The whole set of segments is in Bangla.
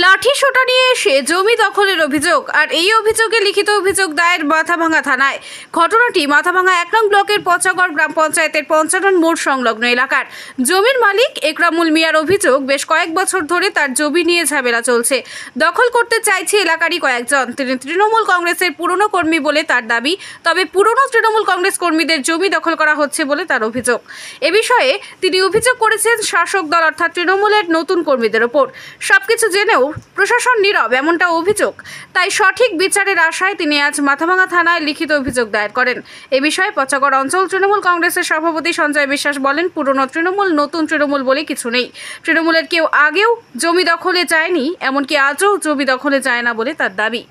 লাঠি সোটা নিয়ে এসে জমি দখলের অভিযোগ আর এই অভিযোগে লিখিত অভিযোগ দায়ের মাথাভাঙা থানায়। ঘটনাটি মাথাভাঙা 1 নং ব্লকের পচাগড় গ্রাম পঞ্চায়েতের 55 মোড় সংলগ্ন এলাকার। জমির মালিক একরামুল মিয়ার অভিযোগ, বেশ কয়েক বছর ধরে তার জমি নিয়ে ঝামেলা চলছে। দখল করতে চাইছে এলাকারই কয়েকজন। তিনি তৃণমূল কংগ্রেসের পুরনো কর্মী বলে তার দাবি, তবে পুরনো তৃণমূল কংগ্রেস কর্মীদের জমি দখল করা হচ্ছে বলে তার অভিযোগ। এ বিষয়ে তিনি অভিযোগ করেছেন শাসক দল অর্থাৎ তৃণমূলের নতুন কর্মীদের ওপর। সবকিছু জেনেও প্রশাসন নীরব, এমনটা অভিযোগ। তাই সঠিক বিচারের আশায় তিনি আজ মাথাভাঙা থানায় লিখিত অভিযোগ দায়ের করেন। এ বিষয়ে পচাগড় অঞ্চল তৃণমূল কংগ্রেসের সভাপতি সঞ্জয় বিশ্বাস বলেন, পুরনো তৃণমূল নতুন তৃণমূল বলে কিছু নেই। তৃণমূলের কেউ আগেও জমি দখলে যায়নি, এমনকি আজও জমি দখলে যায় না বলে তার দাবি।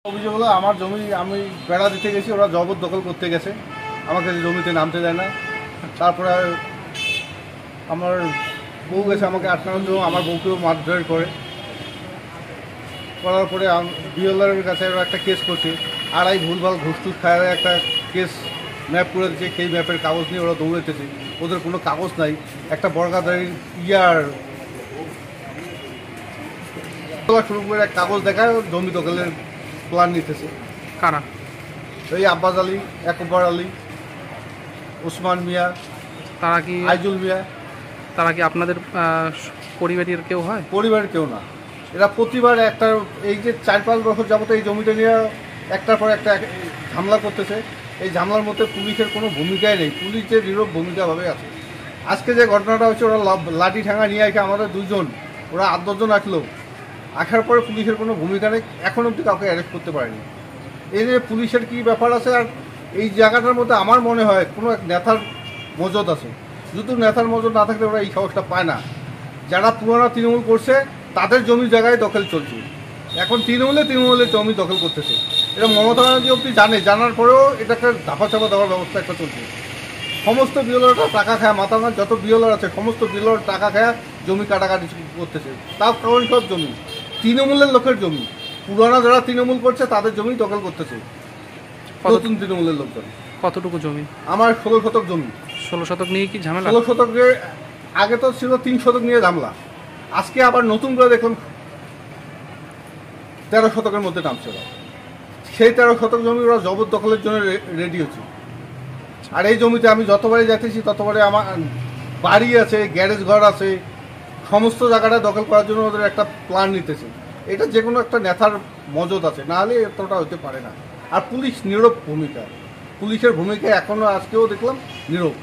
অভিযোগ হলো, আমার জমি আমি বেড়া দিতে গেছি, ওরা জবরদখল করতে গেছে, আমাকে জমিতে নামতে দেয় না। তারপরে আমার বউ গেছে, আমাকে আটকানোর জন্য আমার বউকেও মারধর করার পরে বিএলআরের কাছে ওরা একটা কেস করছে, আর এই ভুলভাল ঘুষটুস খায় একটা কেস ম্যাপ করে দিচ্ছে। সেই ম্যাপের কাগজ নিয়ে ওরা দৌড়েতেছে, ওদের কোনো কাগজ নাই। একটা বর্গাদারির শুরু করে এক কাগজ দেখায় জমি দখলের প্ল্যান নিতেছে। কারা? এই আব্বাস আলী, একবার আলী, ওসমান মিয়া, তারা কি আইজুল মিয়া। তারা কি আপনাদের পরিবারের কেউ হয়? পরিবারের কেউ না। এরা প্রতিবার একটা এই যে 4-5 বছর যাবত এই জমিটা নিয়ে একটার পর একটা ঝামেলা করতেছে। এই ঝামেলার মধ্যে পুলিশের কোনো ভূমিকাই নেই, পুলিশের নীরব ভূমিকাভাবে আছে। আজকে যে ঘটনাটা হচ্ছে, ওরা লাঠি ঠ্যাঙা নিয়ে আসে আমাদের 2 জন, ওরা 8-10 জন আসলো। আসার পরে পুলিশের কোনো ভূমিকা নেই, এখন অবধি কাউকে অ্যারেস্ট করতে পারেনি। এই নিয়ে পুলিশের কী ব্যাপার আছে? আর এই জায়গাটার মধ্যে আমার মনে হয় কোনো এক নেতার মজদ আছে। যদি নেতার মজদ না থাকলে ওরা এই সাহসটা পায় না। যারা পুরোনো তৃণমূল করছে তাদের জমি জায়গায় দখল চলছে। এখন তৃণমূলের জমি দখল করতেছে। এটা মমতা ব্যানার্জি অবধি জানার পরেও এটাকে ধাপা চাপা দেওয়ার ব্যবস্থা একটা চলছে। সমস্ত বিএলআররা টাকা খায়, মাথাভাঙার যত বিএলআর আছে সমস্ত বিএলআর টাকা খায় জমি কাটাকাটি করতেছে। তার কারণ সব জমি তৃণমূলের লোকের জমি, পুরানো যারা তৃণমূল করছে তাদের জমি দখল করতেছে নতুন তৃণমূলের লোকজন। কতটুকু জমি? আমার 16 শতক জমি। 16 শতক নিয়ে কি ঝামেলা? 16 শতকে আগে তো ছিল 3 শতক নিয়ে ঝামেলা, আজকে আবার নতুন করে দেখুন 13 শতকের মধ্যে নামছে ওরা। সেই 13 শতক জমি ওরা জবরদখলের জন্য রেডি হচ্ছে। আর এই জমিতে আমি যতবারই যাচ্ছি ততবারই আমার বাড়ি আছে, গ্যারেজ ঘর আছে, সমস্ত জায়গাটা দখল করার জন্য ওদের একটা প্ল্যান নিতেছে। এটা যে কোনো একটা নেতার মজদ আছে, না হলে এতটা হতে পারে না। আর পুলিশ নীরব ভূমিকা, পুলিশের ভূমিকা এখনও আজকেও দেখলাম নীরব,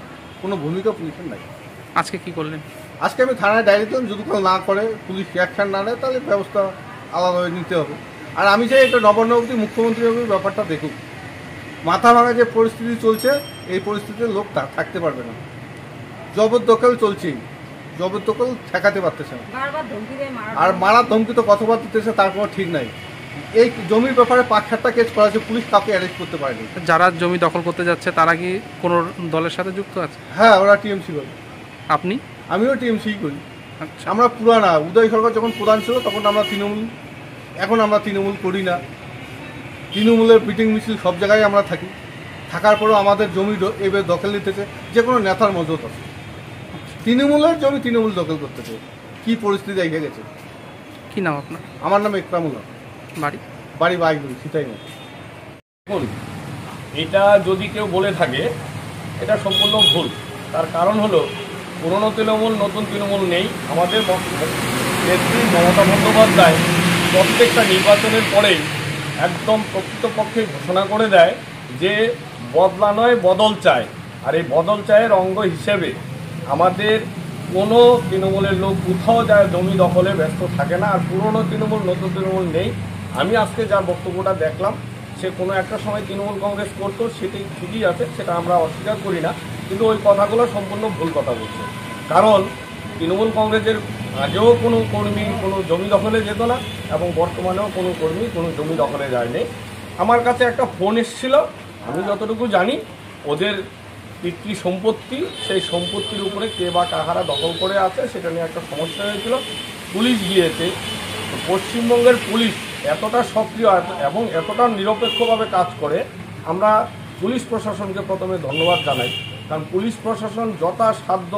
কোনো ভূমিকা পুলিশের নাই। আজকে কি করলেন? আজকে আমি থানায় ডায়েরি দিলাম, যদি কোনো না করে, পুলিশ অ্যাকশন না নেয় তাহলে ব্যবস্থা আলাদাভাবে নিতে হবে। আর আমি চাই এটা নবান্ন অবধি মুখ্যমন্ত্রী ব্যাপারটা দেখুক। মাথাভাঙা যে পরিস্থিতি চলছে, এই পরিস্থিতিতে লোক থাকতে পারবে না। জবরদখল চলছেই, জবরদখল ঠেকাতে পারতেছে না। আর মারার ধমকি তো কতবার দিতেছে তার কোনো ঠিক নাই। এই জমির ব্যাপারে 5-7টা কেস করা হয়েছে, পুলিশ কাউকে অ্যারেস্ট করতে পারেনি। যারা জমি দখল করতে যাচ্ছে তারা কি কোনো দলের সাথে যুক্ত আছে? হ্যাঁ, ওরা টিএমসি করে। আপনি? আমিও টিএমসি করি। আচ্ছা। আমরা পুরানা উদয় সরকার যখন প্রধান ছিল তখন আমরা তৃণমূল, এখন আমরা তৃণমূল করি না। তৃণমূলের মিটিং মিছিল সব জায়গায় আমরা থাকি, থাকার পরেও আমাদের জমি এবার দখল নিতেছে। যে কোনো নেতার মজত আছে, তৃণমূলের জমি তৃণমূল দখল করতেছে। কি পরিস্থিতি এসে গেছে। কি নাম আপনার? আমার নাম একরামুল। বাড়ি বাইগুলি, সীতাই না। দেখুন, এটা যদি কেউ বলে থাকে এটা সম্পূর্ণ ভুল। তার কারণ হলো, পুরনো তৃণমূল নতুন তৃণমূল নেই। আমাদের নেত্রী মমতা বন্দ্যোপাধ্যায় প্রত্যেকটা নির্বাচনের পরেই একদম প্রকৃতপক্ষে ঘোষণা করে দেয় যে বদলা নয় বদল চায়। আর এই বদল চায়ের অঙ্গ হিসেবে আমাদের কোনো তৃণমূলের লোক কোথাও যায় জমি দখলে ব্যস্ত থাকে না। আর পুরনো তৃণমূল নতুন তৃণমূল নেই। আমি আজকে যার বক্তব্যটা দেখলাম, সে কোনো একটা সময় তৃণমূল কংগ্রেস করতো, সেটি ঠিকই আছে, সেটা আমরা অস্বীকার করি না। কিন্তু ওই কথাগুলো সম্পূর্ণ ভুল কথা বলছে। কারণ তৃণমূল কংগ্রেসের আগেও কোনো কর্মী কোনো জমি দখলে যেত না, এবং বর্তমানেও কোনো কর্মী কোনো জমি দখলে যায়নি। আমার কাছে একটা ফোন এসেছিল, আমি যতটুকু জানি ওদের পিতৃ সম্পত্তি, সেই সম্পত্তির উপরে কে বা কাহারা দখল করে আছে সেটা নিয়ে একটা সমস্যা হয়েছিল। পুলিশ গিয়েছে। পশ্চিমবঙ্গের পুলিশ এতটা সক্রিয় এবং এতটা নিরপেক্ষভাবে কাজ করে, আমরা পুলিশ প্রশাসনকে প্রথমে ধন্যবাদ জানাই। কারণ পুলিশ প্রশাসন যথাসাধ্য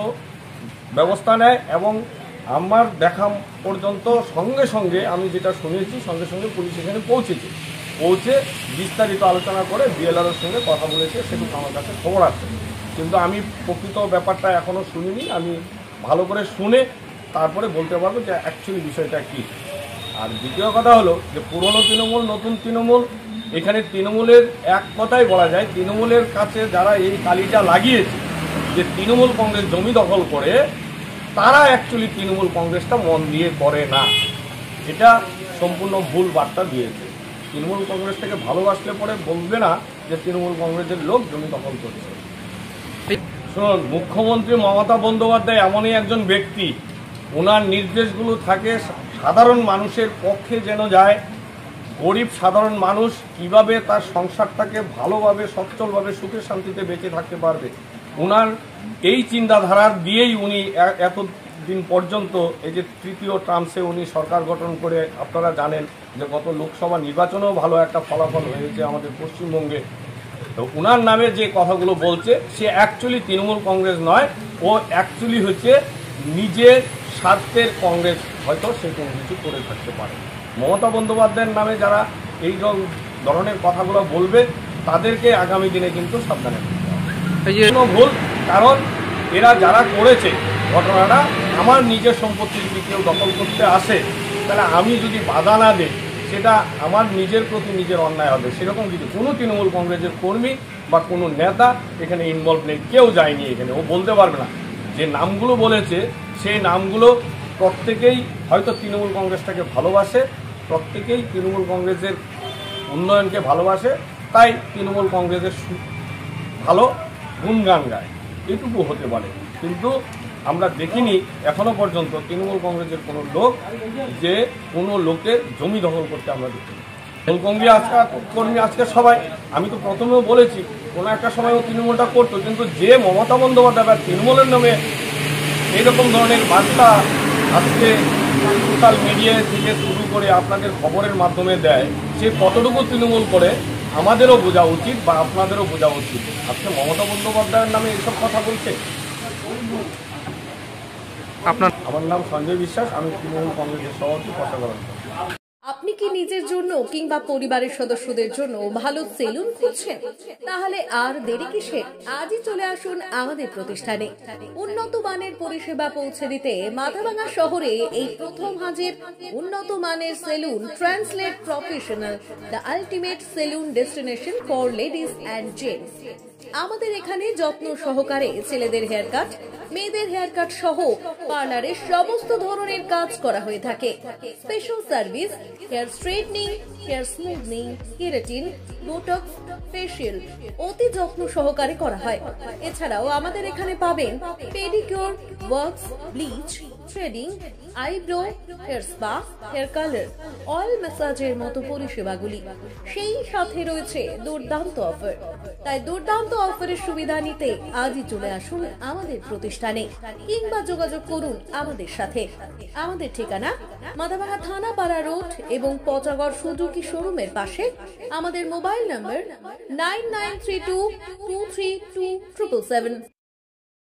ব্যবস্থা নেয় এবং আমার দেখা পর্যন্ত সঙ্গে সঙ্গে আমি যেটা শুনেছি সঙ্গে সঙ্গে পুলিশ এখানে পৌঁছে বিস্তারিত আলোচনা করে বিএলআরের সঙ্গে কথা বলেছে, সেটুকু আমার কাছে খবর আছে। কিন্তু আমি প্রকৃত ব্যাপারটা এখনও শুনিনি। আমি ভালো করে শুনে তারপরে বলতে পারবো যে অ্যাকচুয়ালি বিষয়টা কী। আর দ্বিতীয় কথা হলো যে পুরনো তৃণমূল নতুন তৃণমূল, এখানে তৃণমূলের এক কথাই বলা যায়, তৃণমূলের কাছে যারা এই কালিটা লাগিয়েছে যে তৃণমূল কংগ্রেস জমি দখল করে, তারা অ্যাকচুয়ালি তৃণমূল কংগ্রেসটা মন দিয়ে করে না। এটা সম্পূর্ণ ভুল বার্তা দিয়েছে। তৃণমূল কংগ্রেসটাকে ভালোবাসলে পরে বলবে না যে তৃণমূল কংগ্রেসের লোক জমি দখল করছে। শুনুন, মুখ্যমন্ত্রী মমতা বন্দ্যোপাধ্যায় এমনই একজন ব্যক্তি, ওনার নির্দেশগুলো থাকে সাধারণ মানুষের পক্ষে যেন যায়। গরিব সাধারণ মানুষ কিভাবে তার সংসারটাকে ভালোভাবে সচ্ছলভাবে সুখে শান্তিতে বেঁচে থাকতে পারবে, ওনার এই চিন্তাধারা দিয়েই উনি এতদিন পর্যন্ত এই যে তৃতীয় টার্মসে উনি সরকার গঠন করে, আপনারা জানেন যে গত লোকসভা নির্বাচনেও ভালো একটা ফলাফল হয়েছে আমাদের পশ্চিমবঙ্গে। তো ওনার নামে যে কথাগুলো বলছে, সে অ্যাকচুয়ালি তৃণমূল কংগ্রেস নয়, ও অ্যাকচুয়ালি হচ্ছে নিজের স্বার্থের কংগ্রেস, হয়তো সে কোনো কিছু করে থাকতে পারে। মমতা বন্দ্যোপাধ্যায়ের নামে যারা এই ধরনের কথাগুলো বলবে, তাদেরকে আগামী দিনে কিন্তু সাবধানে থাকতে হবে। ভুল, কারণ এরা যারা করেছে ঘটনাটা, আমার নিজের সম্পত্তি যদি কেউ দখল করতে আসে, তাহলে আমি যদি বাধা না দিই, সেটা আমার নিজের প্রতি নিজের অন্যায় হবে। সেরকম কিছু কোনো তৃণমূল কংগ্রেসের কর্মী বা কোনো নেতা এখানে ইনভলভ নেই, কেউ যায়নি এখানে। ও বলতে পারবে না। যে নামগুলো বলেছে সেই নামগুলো প্রত্যেকেই হয়তো তৃণমূল কংগ্রেসটাকে ভালোবাসে, প্রত্যেকেই তৃণমূল কংগ্রেসের উন্নয়নকে ভালোবাসে, তাই তৃণমূল কংগ্রেসের ভালো গুণগান গায়, এটুকু হতে পারে। কিন্তু আমরা দেখিনি এখনো পর্যন্ত তৃণমূল কংগ্রেসের কোনো লোক যে কোনো লোকের জমি দখল করতে আমরা দেখিনি। কর্মী আজকে সবাই, আমি তো প্রথমেও বলেছি, কোনো একটা সময় ও তৃণমূলটা করতো, কিন্তু যে মমতা বন্দ্যোপাধ্যায় বা তৃণমূলের নামে এইরকম ধরনের বার্তা আজকে সোশ্যাল মিডিয়া থেকে শুরু করে আপনাদের খবরের মাধ্যমে দেয়, সে কতটুকু তৃণমূল করে আমাদেরও বোঝা উচিত বা আপনাদেরও বোঝা উচিত। আজকে মমতা বন্দ্যোপাধ্যায়ের নামে এইসব কথা বলছে। আমার নাম সঞ্জয় বিশ্বাস, আমি তৃণমূল কংগ্রেসের সভাপতি কোষাগার। আপনি কি নিজের জন্য কিংবা পরিবারের সদস্যদের জন্য ভালো সেলুন খুঁজছেন? তাহলে আর দেরি কিসের? আজই চলে আসুন আমাদের প্রতিষ্ঠানে। উন্নত মানের পরিষেবা পৌঁছে দিতে মাথাভাঙা শহরে এই প্রথম হাজির উন্নত মানের salon translate professional, the ultimate salon destination for ladies and gents. আমাদের এখানে যত্ন সহকারে ছেলেদের হেয়ার কাট, মেয়েদের হেয়ার কাট সহ পার্লারের সমস্ত ধরনের কাজ করা হয়ে থাকে। Special service, hair straightening, hair smoothing, keratin, Botox, facial অতি যত্ন সহকারে করা হয়। এছাড়াও আমাদের এখানে পাবেন pedicure, wax, bleach, threading, eyebrow, hair spa, hair colour, oil ম্যাসাজের মতো পরিষেবাগুলি। সেই সাথে রয়েছে দুর্দান্ত অফার। তাই দুর্দান্ত অফারের সুবিধা নিতে আজই চলে আসুন আমাদের প্রতিষ্ঠানে কিংবা যোগাযোগ করুন আমাদের সাথে। আমাদের ঠিকানা মাথাভাঙা থানাপাড়া রোড এবং পচাগড় সুজুকি শোরুমের পাশে। আমাদের মোবাইল নম্বর 9932232777।